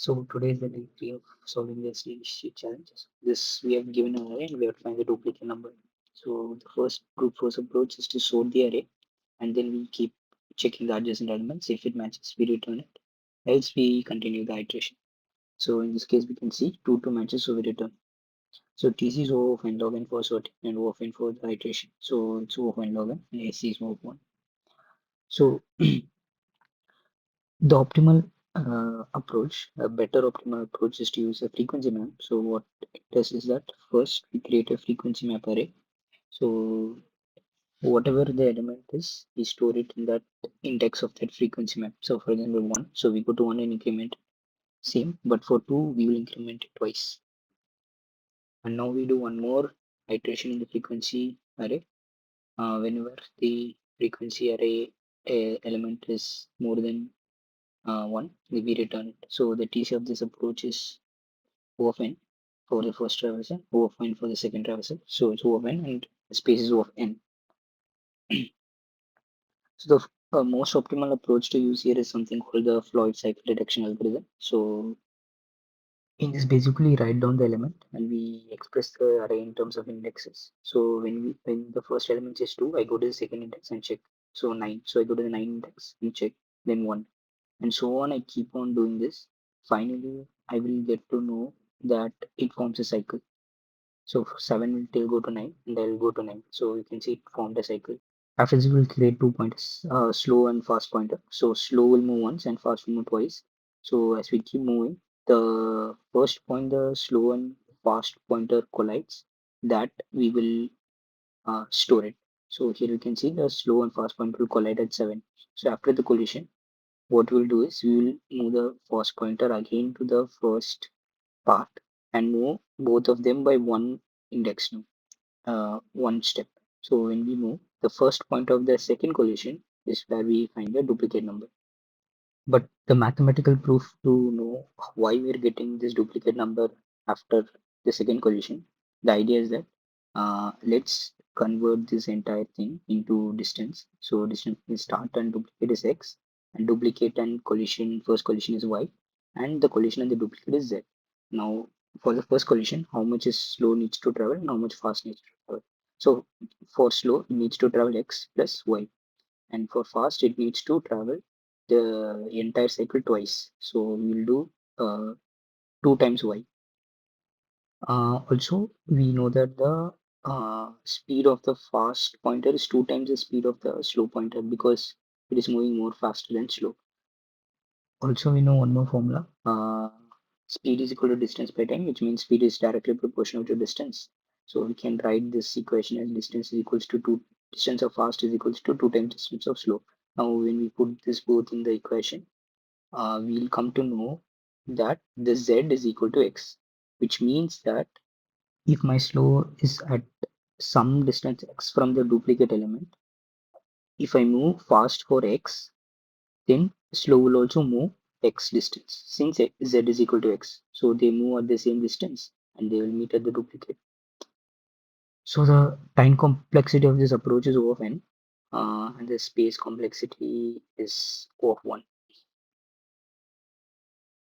So today is the day three of solving the SDE challenges. This we have given an array and we have to find the duplicate number. So the first group force approach is to sort the array and then we keep checking the adjacent elements. If it matches, we return it. Else we continue the iteration. So in this case, we can see 2 matches, so we return. So TC is O of n log n for sorting and O of n for the iteration. So it's O of n log n and AC is O of 1. So the optimal a better optimal approach is to use a frequency map. So what it does is that first we create a frequency map array. So whatever the element is, we store it in that index of that frequency map. So for example, 1. So we go to 1 and increment same, but for 2, we will increment it twice. And now we do one more iteration in the frequency array. Whenever the frequency array element is more than 1, we return it. So the TC of this approach is O of n for the first traversal, O of n for the second traversal. So it's O of n and the space is O of n. So the most optimal approach to use here is something called the Floyd cycle detection algorithm. So in this, basically write down the element and we express the array in terms of indexes. So when the first element is 2, I go to the second index and check. So 9. So I go to the 9 index and check, then 1. And so on. I keep on doing this. Finally, I will get to know that it forms a cycle. So 7 will till go to 9 and I'll go to 9. So you can see it formed a cycle. After this, we'll create 2 pointers, slow and fast pointer. So slow will move once and fast will move twice. So as we keep moving, the first point the slow and fast pointer collides, that we will store it. So here we can see the slow and fast pointer will collide at 7. So after the collision, what we'll do is we will move the fast pointer again to the first part and move both of them by one index now, one step. So when we move, the first point of the second collision is where we find the duplicate number. But the mathematical proof to know why we're getting this duplicate number after the second collision, the idea is that let's convert this entire thing into distance. So distance is start and duplicate is x, and duplicate and collision, first collision is y, and the collision and the duplicate is z. Now for the first collision, how much is slow needs to travel and how much fast needs to travel. So for slow, it needs to travel x plus y, and for fast it needs to travel the entire cycle twice. So we'll do 2 times y. Also, we know that the speed of the fast pointer is 2 times the speed of the slow pointer because it is moving more faster than slow. Also, we know one more formula. Speed is equal to distance by time, which means speed is directly proportional to distance. So we can write this equation as distance is equals to 2, distance of fast is equals to 2 times distance of slow. Now, when we put this both in the equation, we'll come to know that the z is equal to x, which means that if my slow is at some distance x from the duplicate element, if I move fast for x, then slow will also move x distance since z is equal to x. So they move at the same distance and they will meet at the duplicate. So the time complexity of this approach is O of n, and the space complexity is O of 1.